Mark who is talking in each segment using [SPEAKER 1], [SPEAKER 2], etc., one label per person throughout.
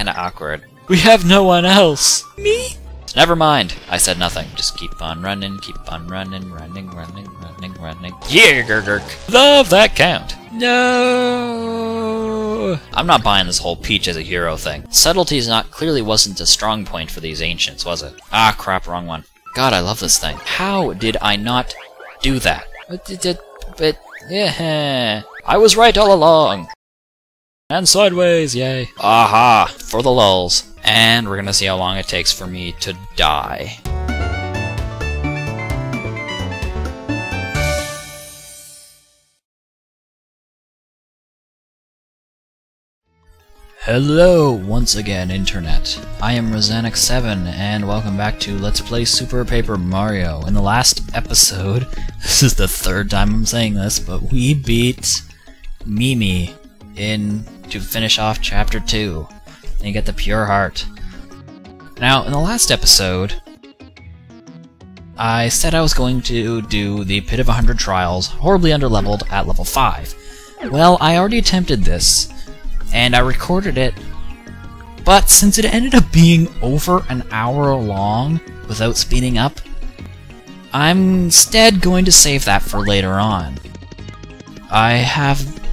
[SPEAKER 1] kinda awkward. We have no one else! Me? Never mind. I said nothing. Just keep on running, running. Yeah, Gurgurk. Love that count. No. I'm not buying this whole Peach as a hero thing. Subtlety clearly wasn't a strong point for these ancients, was it? Ah, crap, wrong one. God, I love this thing. How did I not do that? But yeah, I was right all along. And sideways, yay. Aha, for the lulz. And we're gonna see how long it takes for me to die. Hello once again, Internet. I am Rosanix7, and welcome back to Let's Play Super Paper Mario. In the last episode, this is the third time I'm saying this, but we beat Mimi to finish off Chapter 2 and get the Pure Heart. Now, in the last episode, I said I was going to do the Pit of 100 Trials, horribly underleveled, at level 5. Well, I already attempted this, and I recorded it, but since it ended up being over an hour long without speeding up, I'm instead going to save that for later on.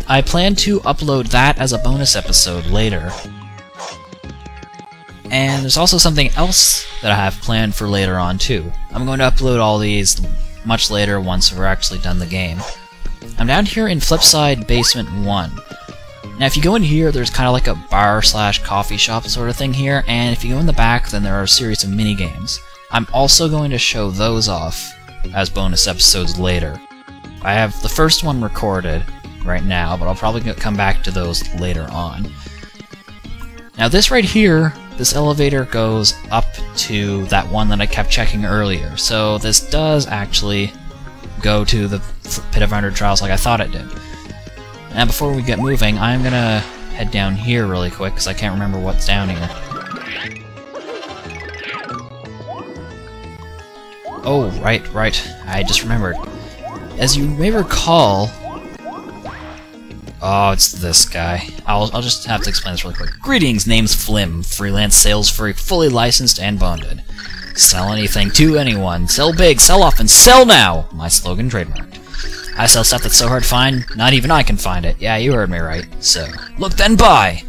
[SPEAKER 1] I plan to upload that as a bonus episode later. And there's also something else that I have planned for later on too. I'm going to upload all these much later once we're actually done the game. I'm down here in Flipside Basement 1. Now if you go in here, there's kind of like a bar/coffee shop sort of thing here, and if you go in the back, then there are a series of mini-games. I'm also going to show those off as bonus episodes later. I have the first one recorded right now, but I'll probably come back to those later on. Now this right here, this elevator goes up to that one that I kept checking earlier, so this does actually go to the Pit of 100 Trials like I thought it did. Now before we get moving, I'm gonna head down here really quick, because I can't remember what's down here. Oh, right, I just remembered. As you may recall... Oh, it's this guy. I'll just have to explain this really quick. Greetings, name's Flim, freelance sales freak, fully licensed and bonded. Sell anything to anyone. Sell big, sell often, sell now! My slogan trademarked. I sell stuff that's so hard to find, not even I can find it. Yeah, you heard me right. So, look then buy!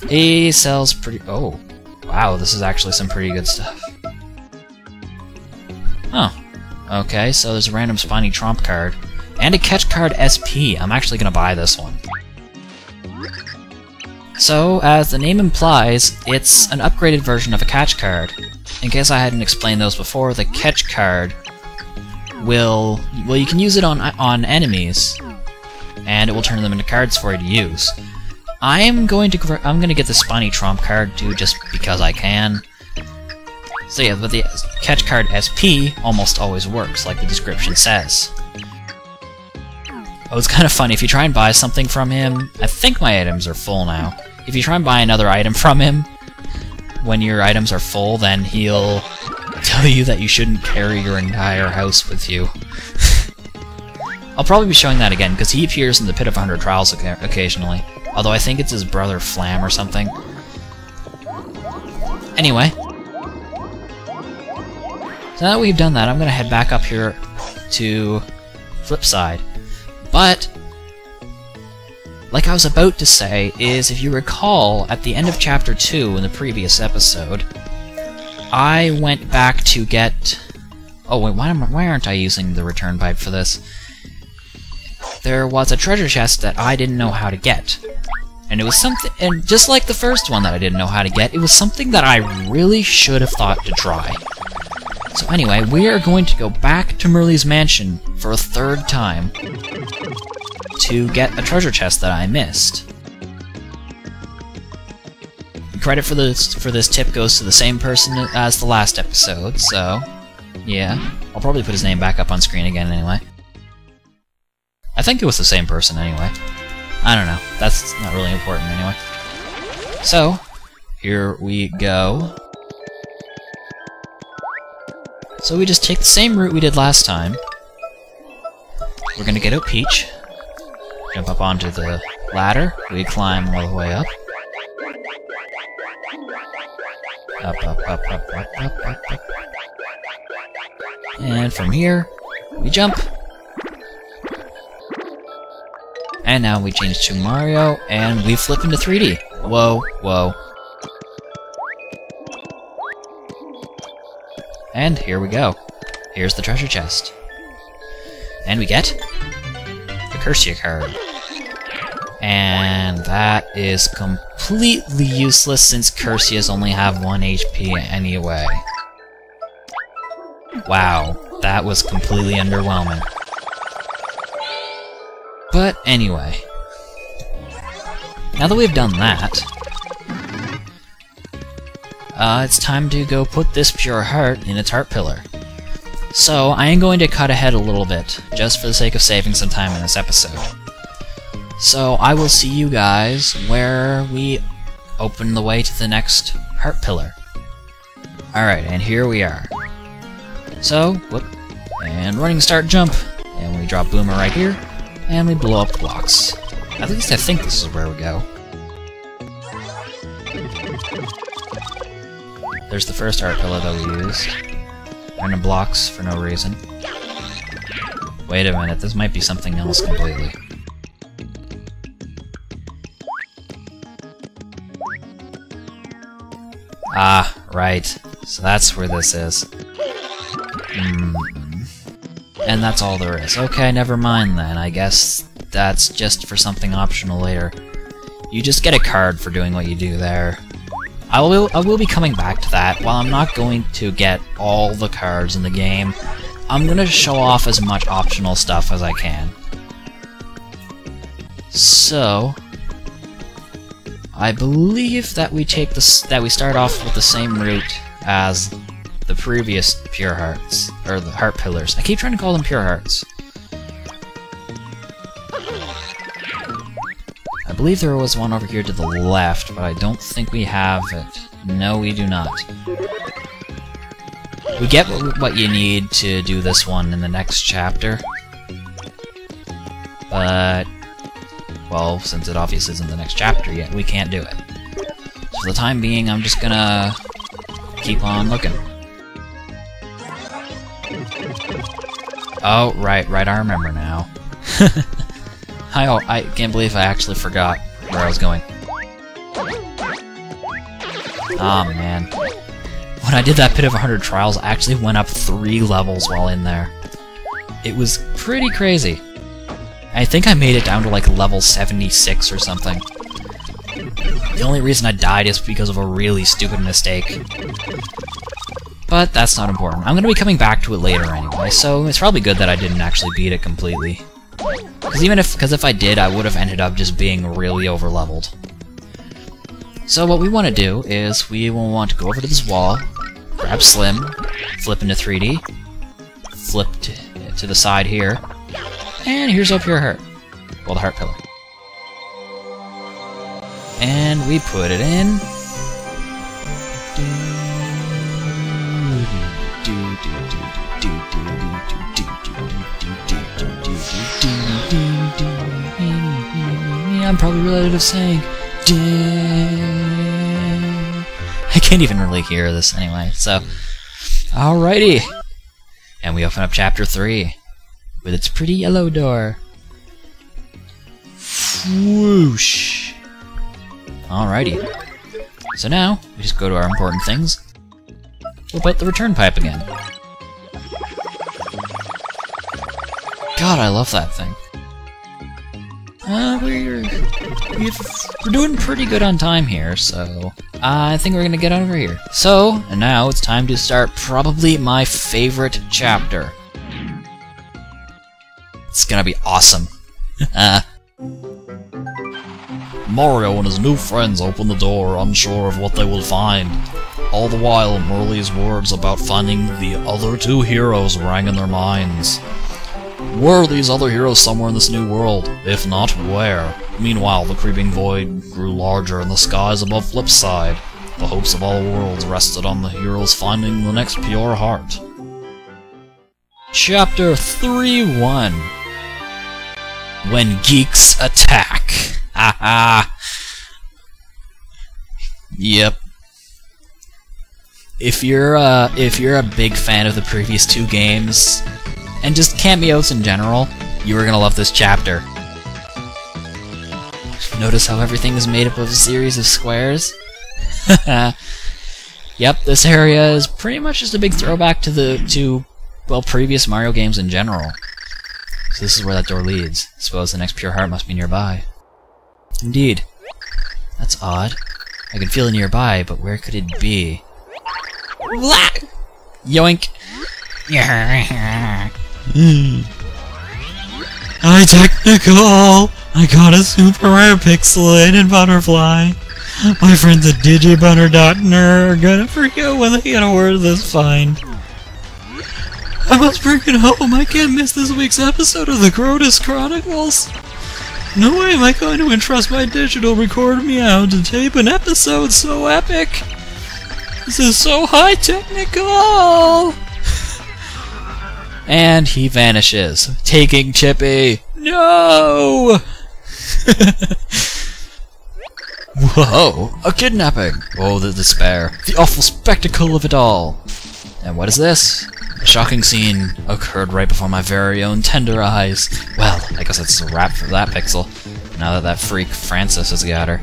[SPEAKER 1] He sells pretty... Oh, wow, this is actually some pretty good stuff. Oh, okay, so there's a random spiny Tromp card. And a catch card SP. I'm actually gonna buy this one. So, as the name implies, it's an upgraded version of a catch card. In case I hadn't explained those before, the catch card will... Well, you can use it on enemies, and it will turn them into cards for you to use. I'm gonna get the spiny Tromp card too, just because I can. So yeah, but the catch card SP almost always works, like the description says. Oh, it's kind of funny, if you try and buy something from him, I think my items are full now. If you try and buy another item from him, when your items are full, then he'll tell you that you shouldn't carry your entire house with you. I'll probably be showing that again, because he appears in the Pit of 100 Trials occasionally. Although I think it's his brother Flam or something. Anyway. So now that we've done that, I'm going to head back up here to Flipside. But, like I was about to say, is if you recall, at the end of Chapter 2 in the previous episode, I went back to get... Oh wait, why aren't I using the return pipe for this? There was a treasure chest that I didn't know how to get. And it was something... And just like the first one that I didn't know how to get, it was something that I really should have thought to try. So anyway, we are going to go back to Merle's mansion for a third time to get a treasure chest that I missed. Credit for this tip goes to the same person as the last episode, so yeah. I'll probably put his name back up on screen again anyway. I think it was the same person anyway. I don't know. That's not really important anyway. So, here we go. So we just take the same route we did last time. We're gonna get out Peach. Jump up onto the ladder. We climb all the way up. Up, up, up, up, up, up, up, up. And from here, we jump. And now we change to Mario, and we flip into 3D. Whoa, whoa. And here we go. Here's the treasure chest. And we get the Cursia card. And that is completely useless since Cursias only have 1 HP anyway. Wow, that was completely underwhelming. But anyway, now that we've done that, it's time to go put this pure heart in its heart pillar. So I am going to cut ahead a little bit, just for the sake of saving some time in this episode. So I will see you guys where we open the way to the next heart pillar. Alright, and here we are. So, whoop, and running start jump, and we drop Boomer right here, and we blow up the blocks. At least I think this is where we go. There's the first art pillar that we used. Random blocks for no reason. Wait a minute, this might be something else completely. Ah, right. So that's where this is. And that's all there is. Okay, never mind then. I guess that's just for something optional later. You just get a card for doing what you do there. I will be coming back to that. While I'm not going to get all the cards in the game, I'm going to show off as much optional stuff as I can. So, I believe that we start off with the same route as the previous pure hearts, or the heart pillars. I keep trying to call them pure hearts. I believe there was one over here to the left, but I don't think we have it. No, we do not. We get what you need to do this one in the next chapter. But, well, since it obviously isn't the next chapter yet, we can't do it. So for the time being, I'm just gonna keep on looking. Oh, right, I remember now. I can't believe I actually forgot where I was going. Aw, man. When I did that Pit of 100 Trials, I actually went up 3 levels while in there. It was pretty crazy. I think I made it down to like level 76 or something. The only reason I died is because of a really stupid mistake. But that's not important. I'm going to be coming back to it later anyway, so it's probably good that I didn't actually beat it completely. Because if I did, I would have ended up just being really over-leveled. So what we want to do is we will want to go over to this wall, grab Slim, flip into 3D, flip to the side here, and here's our pure heart. Well, the heart pillar. And we put it in. I'm probably related to saying I can't even really hear this anyway, so alrighty. And we open up chapter 3 with its pretty yellow door. Whoosh. Alrighty. So now we just go to our important things. We'll put the return pipe again. God, I love that thing. We're doing pretty good on time here, so I think we're gonna get over here. So, and now it's time to start probably my favorite chapter. It's gonna be awesome.
[SPEAKER 2] Mario and his new friends open the door, unsure of what they will find. All the while, Merly's words about finding the other 2 heroes rang in their minds. Were these other heroes somewhere in this new world? If not, where? Meanwhile, the creeping void grew larger in the skies above Flipside. The hopes of all worlds rested on the heroes finding the next pure heart.
[SPEAKER 1] Chapter 3-1. When Geeks Attack. Haha. Yep. if you're a big fan of the previous two games, and just cameos in general, you are gonna love this chapter. Notice how everything is made up of a series of squares? Yep, this area is pretty much just a big throwback to previous Mario games in general. So this is where that door leads. I suppose the next Pure Heart must be nearby. Indeed. That's odd. I can feel it nearby, but where could it be? Yoink!
[SPEAKER 3] Hi, Technical! I got a super rare pixelated butterfly. My friends at digibunner.ner are gonna freak out when they get a word of this find. I must bring it home. I can't miss this week's episode of the Grotus Chronicles. No way am I going to entrust my digital recorder meow to tape an episode so epic. This is so high technical.
[SPEAKER 1] And he vanishes, taking Tippi. No! Whoa! A kidnapping! Oh, the despair. The awful spectacle of it all. And what is this? A shocking scene occurred right before my very own tender eyes. Well, I guess that's a wrap for that pixel, now that freak Francis has got her.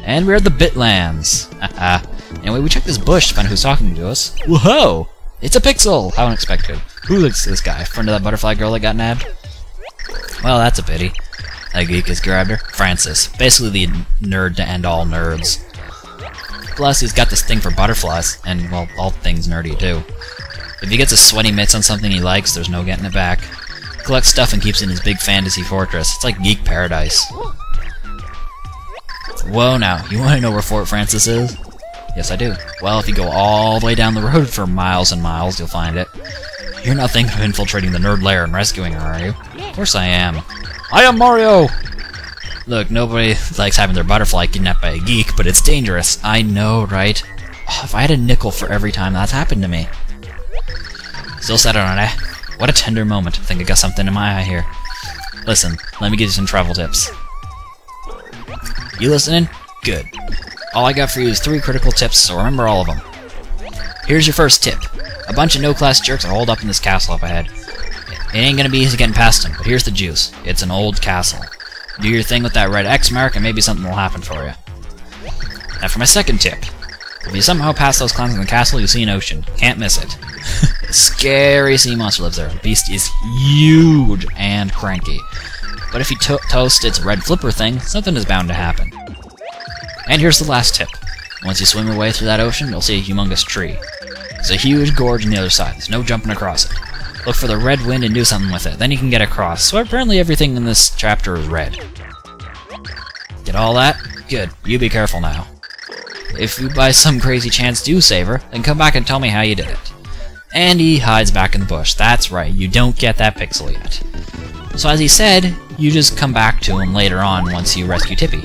[SPEAKER 1] And we're at the Bitlands. Anyway, we checked this bush to find out who's talking to us. Whoa! It's a pixel! How unexpected. Who looks this guy? Friend of that butterfly girl that got nabbed? Well, that's a pity. That geek has grabbed her. Francis. Basically the nerd to end all nerds. Plus, he's got this thing for butterflies, and, well, all things nerdy, too. If he gets his sweaty mitts on something he likes, there's no getting it back. He collects stuff and keeps it in his big fantasy fortress. It's like Geek Paradise. Whoa, now, you want to know where Fort Francis is? Yes, I do. Well, if you go all the way down the road for miles and miles, you'll find it. You're not thinking of infiltrating the nerd lair and rescuing her, are you? Of course I am. I am Mario! Look, nobody likes having their butterfly kidnapped by a geek, but it's dangerous. I know, right? Oh, if I had a nickel for every time that's happened to me. Still set on it, eh? What a tender moment. I think I got something in my eye here. Listen, let me give you some travel tips. You listening? Good. All I got for you is 3 critical tips, so remember all of them. Here's your first tip. A bunch of no-class jerks are holed up in this castle up ahead. It ain't gonna be easy getting past them, but here's the juice. It's an old castle. Do your thing with that red X mark and maybe something will happen for you. Now for my second tip. If you somehow pass those clowns in the castle, you'll see an ocean. Can't miss it. A scary sea monster lives there. The beast is huge and cranky. But if you toast its red flipper thing, something is bound to happen. And here's the last tip. Once you swim your way through that ocean, you'll see a humongous tree. There's a huge gorge on the other side. There's no jumping across it. Look for the red wind and do something with it. Then you can get across. So apparently everything in this chapter is red. Get all that? Good. You be careful now. If you by some crazy chance do save her, then come back and tell me how you did it. And he hides back in the bush. That's right, you don't get that pixel yet. So as he said, you just come back to him later on once you rescue Tippi.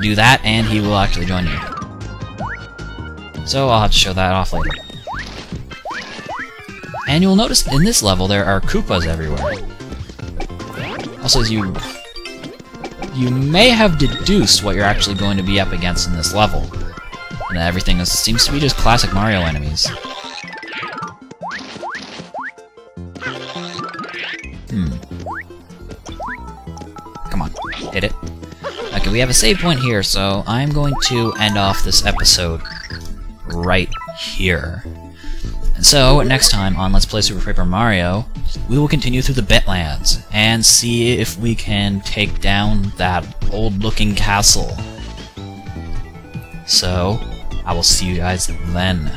[SPEAKER 1] Do that and he will actually join you. So I'll have to show that off later. And you'll notice in this level there are Koopas everywhere. Also, as you may have deduced what you're actually going to be up against in this level. And everything seems to be just classic Mario enemies. Come on, hit it. Okay, we have a save point here, so I'm going to end off this episode right here. And so, next time on Let's Play Super Paper Mario, we will continue through the Bitlands and see if we can take down that old-looking castle. So, I will see you guys then.